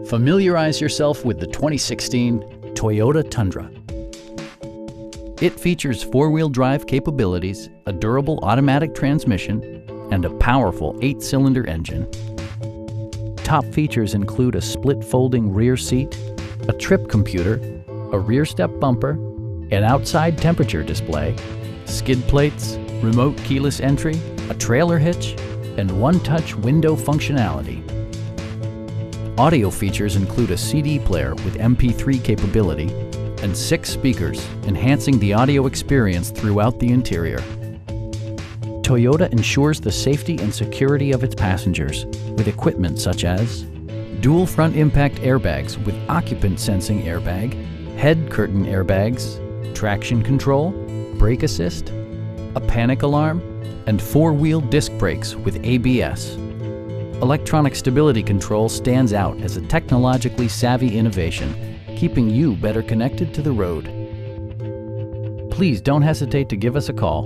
Familiarize yourself with the 2016 Toyota Tundra. It features four-wheel drive capabilities, a durable automatic transmission, and a powerful 8-cylinder engine. Top features include a split folding rear seat, a trip computer, a rear step bumper, an outside temperature display, skid plates, remote keyless entry, a trailer hitch, and one-touch window functionality. Audio features include a CD player with MP3 capability and 6 speakers, enhancing the audio experience throughout the interior. Toyota ensures the safety and security of its passengers with equipment such as dual front impact airbags with occupant sensing airbag, head curtain airbags, traction control, brake assist, a panic alarm, and 4-wheel disc brakes with ABS. Electronic stability control stands out as a technologically savvy innovation, keeping you better connected to the road. Please don't hesitate to give us a call.